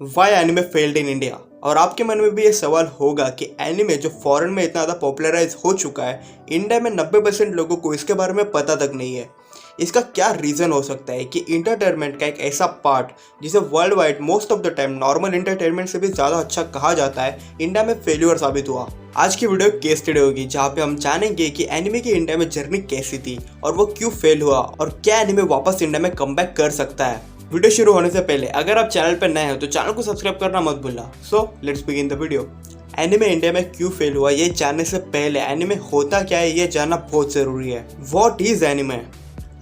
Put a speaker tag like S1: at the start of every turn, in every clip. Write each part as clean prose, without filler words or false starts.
S1: Y anime failed in India. और आपके मन में भी ये सवाल होगा कि एनिमे जो फॉरेन में इतना ज़्यादा पॉपुलराइज हो चुका है, इंडिया में 90% लोगों को इसके बारे में पता तक नहीं है। इसका क्या रीज़न हो सकता है कि इंटरटेनमेंट का एक ऐसा पार्ट जिसे world wide most of the time normal entertainment से भी ज़्यादा अच्छा कहा जाता है, इंडिया में फेल्यूर साबित हुआ। आज की वीडियो केस स्टडी होगी जहाँ पे हम जानेंगे कि एनिमे की इंडिया में जर्नी कैसी थी और वो क्यों फेल हुआ और क्या एनिमे वापस इंडिया में कमबैक कर सकता है। वीडियो शुरू होने से पहले अगर आप चैनल पर नए हो तो चैनल को सब्सक्राइब करना मत भूलना। So let's begin the video. Anime India में क्यों फेल हुआ ये जानने से पहले एनिमे होता क्या है ये जानना बहुत जरूरी है। What is anime?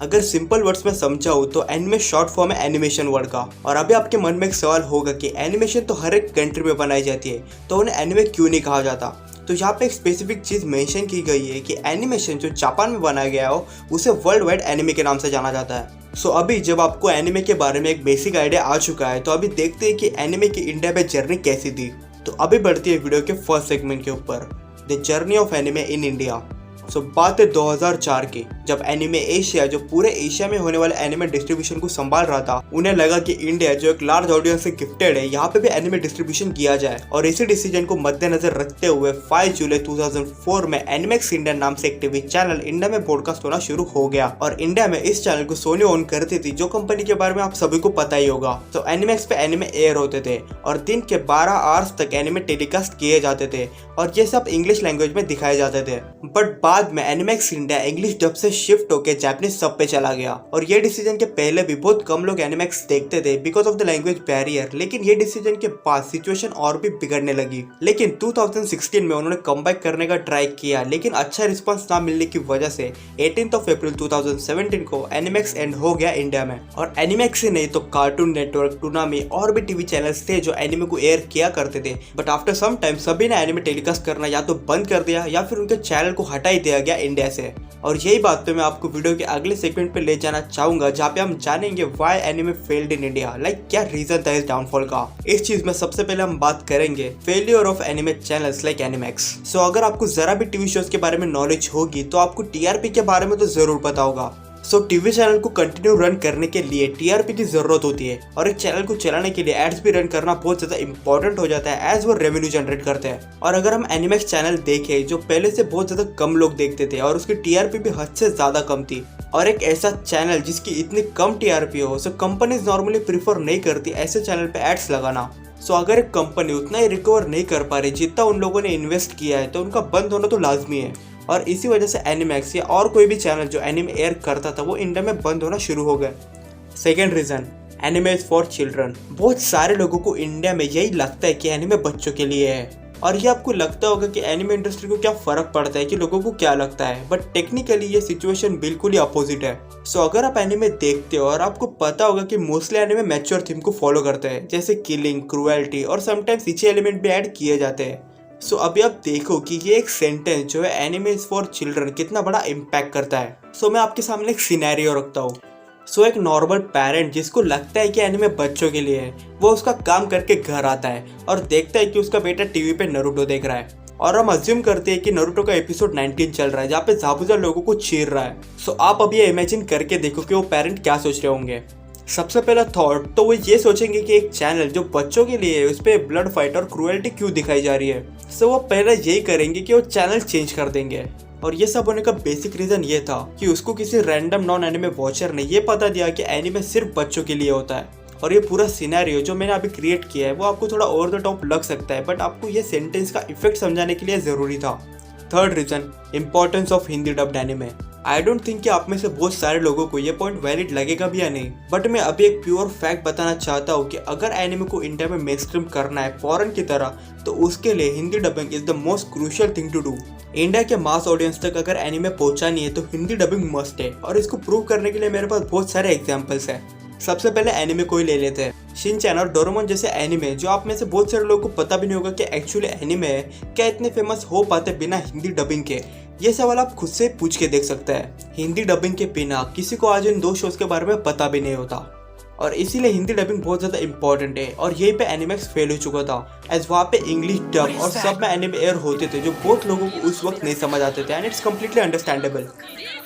S1: अगर सिंपल वर्ड्स में समझाऊँ तो एनिमे शॉर्ट फॉर्म है एनिमेशन वर्ड का। और अभी आपके मन में एक सवाल होगा कि एनिमेशन तो हर एक कंट्री में बनाई जाती है, तो उन्हें एनिमे क्यों नहीं कहा जाता? तो यहाँ पे एक स्पेसिफिक चीज़ मेंशन की गई है कि एनिमेशन जो जापान में बनाया गया हो उसे वर्ल्ड वाइड एनिमे के नाम से जाना जाता है। सो अभी जब आपको एनिमे के बारे में एक बेसिक आइडिया आ चुका है, तो अभी देखते हैं कि एनिमे की इंडिया में जर्नी कैसी थी। तो अभी बढ़ती है वीडियो के फर्स्ट सेगमेंट के ऊपर, the journey of anime in India. So बात है 2004 की, जब एनिमे एशिया जो पूरे एशिया में होने वाले एनिमे डिस्ट्रीब्यूशन को संभाल रहा था, उन्हें लगा कि इंडिया जो एक लार्ज ऑडियंस से गिफ्टेड है, यहाँ पे भी एनिमे डिस्ट्रीब्यूशन किया जाए। और इसी डिसीजन को मद्देनजर रखते हुए 5 जुलाई 2004 में एनिमेक्स इंडिया नाम से एक टीवी चैनल इंडिया में ब्रॉडकास्ट होना शुरू हो गया। और इंडिया में इस चैनल को सोनी ओन करती थी, जो कंपनी के बारे में आप सभी को पता ही होगा। तो एनिमेक्स पे एनिमे एयर होते थे और दिन के 12 आवर्स तक एनिमे टेलीकास्ट किए जाते थे और ये सब इंग्लिश लैंग्वेज में दिखाए जाते थे। बट बाद में एनिमेक्स इंडिया इंग्लिश डब से शिफ्ट होकर जापानीज सब पे चला गया। और ये डिसीजन के पहले भी बहुत कम लोग एनिमेक्स देखते थे because of the language barrier, लेकिन ये डिसीजन के बाद सिचुएशन और भी बिगड़ने लगी। लेकिन 2016 में उन्होंने कमबैक करने का ट्राई किया, लेकिन अच्छा रिस्पांस ना मिलने की वजह से 18 अप्रैल 2017 को एनिमेक्स एंड हो गया इंडिया में। और एनिमेक्स ही नहीं तो कार्टून नेटवर्क, टूनामी और भी टीवी चैनल्स थे जो एनिमे को एयर किया करते थे। बट आफ्टर सम टाइम सभी ने एनिमे टेलीकास्ट करना या तो बंद कर दिया या फिर उनके चैनल को हटा ही दिया गया इंडिया से। और यही बात पे मैं आपको वीडियो के अगले सेगमेंट पे ले जाना चाहूंगा, जहाँ पे हम जानेंगे why anime failed in India, like क्या रीजन था इस डाउनफॉल का। इस चीज में सबसे पहले हम बात करेंगे failure of anime channels like Animax. So अगर आपको जरा भी टीवी शोज के बारे में नॉलेज होगी तो आपको टीआरपी के बारे में तो जरूर पता होगा। सो टीवी चैनल को कंटिन्यू रन करने के लिए टीआरपी की जरूरत होती है और एक चैनल को चलाने के लिए एड्स भी रन करना बहुत ज्यादा इंपॉर्टेंट हो जाता है एज वो रेवेन्यू जनरेट करते हैं। और अगर हम एनिमेक्स चैनल देखें जो पहले से बहुत ज्यादा कम लोग देखते थे और उसकी टीआरपी भी हद से ज्यादा कम थी, और एक ऐसा चैनल जिसकी इतनी कम टीआरपी हो, सो कंपनीज नॉर्मली प्रीफर नहीं करती ऐसे चैनल पे एड्स लगाना। सो अगर एक कंपनी उतना ही रिकवर नहीं कर पा रही जितना उन लोगों ने इन्वेस्ट किया है, तो उनका बंद होना तो लाजमी है। और इसी वजह से एनिमेक्स या और कोई भी चैनल जो एनिमे एयर करता था वो इंडिया में बंद होना शुरू हो गया। Second reason, anime is for children. बहुत सारे लोगों को इंडिया में यही लगता है कि एनिमे बच्चों के लिए है। और ये आपको लगता होगा कि एनिमे इंडस्ट्री को क्या फर्क पड़ता है कि लोगों को क्या लगता है, बट टेक्निकली ये सिचुएशन बिल्कुल ही अपोजिट है। सो अगर आप एनिमे देखते हो और आपको पता होगा कि मोस्टली एनिमे मैच्योर थीम को फॉलो करते हैं, जैसे किलिंग, क्रुएल्टी और समटाइम्स इचे एलिमेंट भी ऐड किए जाते हैं। सो अभी आप देखो कि ये एक सेंटेंस जो है एनिमे इज फॉर चिल्ड्रन कितना बड़ा इम्पैक्ट करता है। सो मैं आपके सामने एक सिनेरियो रखता हूँ। सो एक नॉर्मल पेरेंट जिसको लगता है कि एनिमे बच्चों के लिए है, वो उसका काम करके घर आता है और देखता है कि उसका बेटा टीवी पे नारुतो देख रहा है। और हम अज्यूम करते हैं कि नारुतो का एपिसोड 19 चल रहा है जहाँ पे ज़ाबुजा लोगों को चीर रहा है। सो आप अभी ये इमेजिन करके देखो कि वो पेरेंट क्या सोच रहे होंगे। सबसे पहला थॉट तो वो ये सोचेंगे कि एक चैनल जो बच्चों के लिए है उस पर ब्लड फाइट और क्रूएल्टी क्यों दिखाई जा रही है। सो वो पहले यही करेंगे कि वो चैनल चेंज कर देंगे। और ये सब होने का बेसिक रीजन ये था कि उसको किसी रैंडम नॉन एनिमे वॉचर ने ये पता दिया कि एनिमे सिर्फ बच्चों के लिए होता है। और ये पूरा सिनेरियो जो मैंने अभी क्रिएट किया है वो आपको थोड़ा ओवर द टॉप लग सकता है, बट आपको ये सेंटेंस का इफेक्ट समझाने के लिए जरूरी था। Third reason, importance of Hindi dubbed anime. I don't think कि आप में से बहुत सारे लोगों को ये पॉइंट वैलिड लगेगा भी या नहीं, बट मैं अभी एक प्योर फैक्ट बताना चाहता हूँ कि अगर एनिमे को इंडिया में मेनस्ट्रीम करना है फॉरेन की तरह, तो उसके लिए Hindi dubbing is the most crucial thing to do. India के मास ऑडियंस तक अगर एनिमे पहुंचानी है तो हिंदी डबिंग मस्ट है। और इसको प्रूव करने के लिए मेरे पास बहुत सारे एग्जाम्पल्स हैं। सबसे पहले एनिमे को ही ले लेते हैं। शिनचैन और डोरेमोन जैसे एनिमे जो आप में से बहुत सारे लोगों को पता भी नहीं होगा कि एक्चुअली एनिमे है, क्या इतने फेमस हो पाते बिना हिंदी डबिंग के? ये सवाल आप खुद से पूछ के देख सकते हैं। हिंदी डबिंग के बिना किसी को आज इन दो शोज के बारे में पता भी नहीं होता। और इसीलिए हिंदी डबिंग बहुत ज़्यादा इंपॉर्टेंट है। और यहीं पे एनिमैक्स फेल हो चुका था, एज वहाँ पे इंग्लिश डब और सब में एनिमे एयर होते थे जो बहुत लोगों को उस वक्त नहीं समझ आते थे, एंड इट्स कम्प्लीटली अंडरस्टैंडेबल।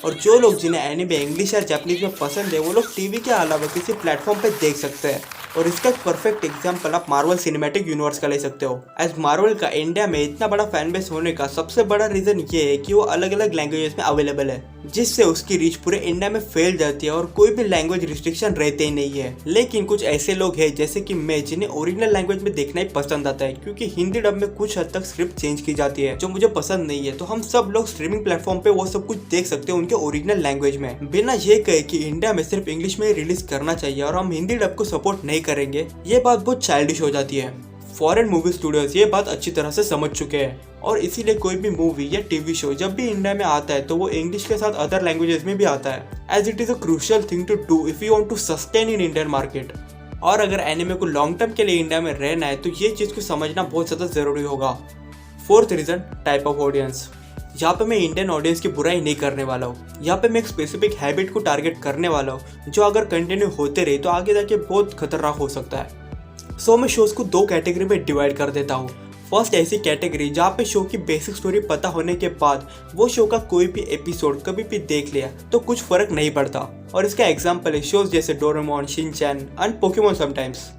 S1: और जो लोग जिन्हें एनिमे इंग्लिश या जापानीज में पसंद है वो लोग टीवी के अलावा किसी प्लेटफॉर्म पे देख सकते हैं। और इसका एक परफेक्ट एग्जांपल आप मार्वल सिनेमैटिक यूनिवर्स का ले सकते हो। एज मार्वल का इंडिया में इतना बड़ा फैन बेस होने का सबसे बड़ा रीजन ये है कि वो अलग अलग लैंग्वेजेस में अवेलेबल है, जिससे उसकी रीच पूरे इंडिया में फैल जाती है और कोई भी लैंग्वेज रिस्ट्रिक्शन रहते ही नहीं है। लेकिन कुछ ऐसे लोग हैं जैसे कि मैं, जिन्हें ओरिजिनल लैंग्वेज में देखना ही पसंद आता है, क्योंकि हिंदी डब में कुछ हद तक स्क्रिप्ट चेंज की जाती है जो मुझे पसंद नहीं है। तो हम सब लोग स्ट्रीमिंग प्लेटफॉर्म पे वो सब कुछ देख सकते हैं उनके ओरिजिनल लैंग्वेज में, बिना ये कहे कि इंडिया में सिर्फ इंग्लिश में ही रिलीज करना चाहिए और हम हिंदी डब को सपोर्ट नहीं करेंगे। ये बात बहुत चाइल्डिश हो जाती है। फॉरेन मूवी स्टूडियोज ये बात अच्छी तरह से समझ चुके हैं और इसीलिए कोई भी मूवी या टीवी शो जब भी इंडिया में आता है तो वो इंग्लिश के साथ अदर लैंग्वेजेस में भी आता है, as it is a crucial thing to do if you want to sustain in Indian market. और अगर एनिमे को लॉन्ग टर्म के लिए इंडिया में रहना है तो ये चीज़ को समझना बहुत ज़्यादा ज़रूरी होगा। Fourth reason, type of audience. यहाँ पे मैं इंडियन ऑडियंस की बुराई नहीं करने वाला हूँ, यहाँ पे मैं एक स्पेसिफिक हैबिट को टारगेट करने वाला हूँ जो अगर कंटिन्यू होते रहे तो आगे जाके बहुत खतरनाक हो सकता है। सो मैं शोज को दो कैटेगरी में डिवाइड कर देता हूँ। फर्स्ट ऐसी कैटेगरी जहाँ पे शो की बेसिक स्टोरी पता होने के बाद वो शो का कोई भी एपिसोड कभी भी देख लिया तो कुछ फर्क नहीं पड़ता, और इसका एग्जांपल है शोज जैसे Doraemon, Shinchan and Pokemon sometimes.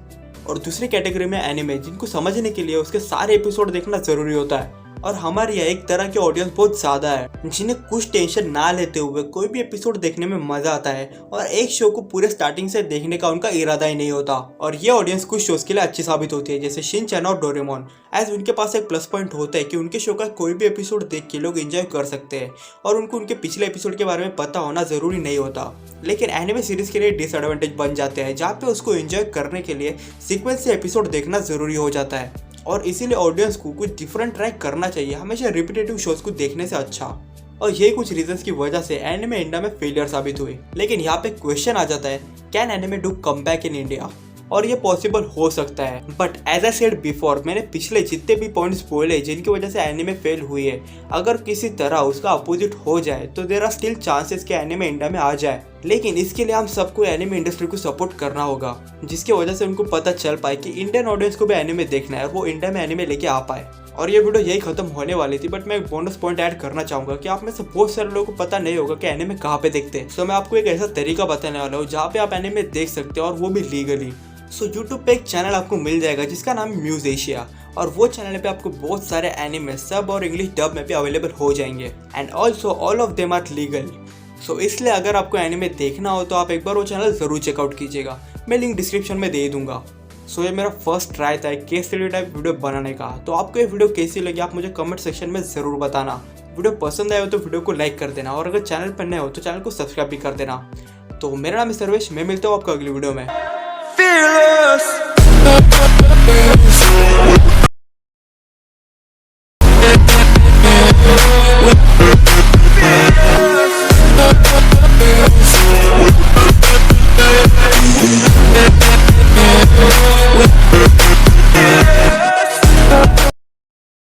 S1: और दूसरी कैटेगरी में एनिमे, जिनको समझने के लिए उसके सारे एपिसोड देखना जरूरी होता है। और हमारे यहाँ एक तरह के ऑडियंस बहुत ज़्यादा है जिन्हें कुछ टेंशन ना लेते हुए कोई भी एपिसोड देखने में मज़ा आता है और एक शो को पूरे स्टार्टिंग से देखने का उनका इरादा ही नहीं होता। और ये ऑडियंस कुछ शोज के लिए अच्छी साबित होती है जैसे शिनचैन और डोरेमोन, एज उनके पास एक प्लस पॉइंट होता है कि उनके शो का कोई भी एपिसोड देख के लोग एंजॉय कर सकते हैं और उनको उनके पिछले एपिसोड के बारे में पता होना ज़रूरी नहीं होता। लेकिन एनिमे सीरीज के लिए डिसएडवांटेज बन जाते हैं जहाँ पे उसको एंजॉय करने के लिए सीक्वेंस से एपिसोड देखना ज़रूरी हो जाता है। और इसीलिए ऑडियंस को कुछ डिफरेंट ट्राई करना चाहिए हमेशा रिपीटेटिव शोज को देखने से अच्छा। और ये कुछ रीजंस की वजह से एनिमे इंडिया में फेलियर साबित हुई। लेकिन यहाँ पे क्वेश्चन आ जाता है, can anime do come back in India? और ये पॉसिबल हो सकता है, but as I said before, मैंने पिछले जितने भी पॉइंट्स बोले जिनकी वजह से एनिमे फेल हुई है, अगर किसी तरह उसका अपोजिट हो जाए तो देयर आर स्टिल चांसेस कि एनिमे इंडिया में आ जाए। लेकिन इसके लिए हम सबको एनिमे इंडस्ट्री को सपोर्ट करना होगा, जिसकी वजह से उनको पता चल पाए कि इंडियन ऑडियंस को भी एनिमे देखना है और वो इंडिया में एनिमे लेके आ पाए। और ये वीडियो यही खत्म होने वाली थी, बट मैं एक बोनस पॉइंट ऐड करना चाहूंगा कि आप में से बहुत सारे लोगों को पता नहीं होगा कि एनिमे कहाँ पे देखते हैं। सो मैं आपको एक ऐसा तरीका बताने वाला हूँ जहाँ पे आप एनिमे देख सकते हो और वो भी लीगली। सो यूट्यूब पे एक चैनल आपको मिल जाएगा जिसका नाम है म्यूज एशिया, और वो चैनल पे आपको बहुत सारे एनिमे सब और इंग्लिश डब में भी अवेलेबल हो जाएंगे, and also all of them are legal. So इसलिए अगर आपको एनिमे देखना हो तो आप एक बार वो चैनल ज़रूर चेकआउट कीजिएगा, मैं लिंक डिस्क्रिप्शन में दे दूंगा। सो ये मेरा फर्स्ट ट्राई था केस स्टडी टाइप वीडियो बनाने का। तो आपको ये वीडियो कैसी लगी आप मुझे कमेंट सेक्शन में ज़रूर बताना। वीडियो पसंद आए हो तो वीडियो को लाइक कर देना, और अगर चैनल पर नए हो तो चैनल को सब्सक्राइब भी कर देना। तो मेरा नाम है सर्वेश, मैं मिलता हूँ आपको अगली वीडियो में। Fearless.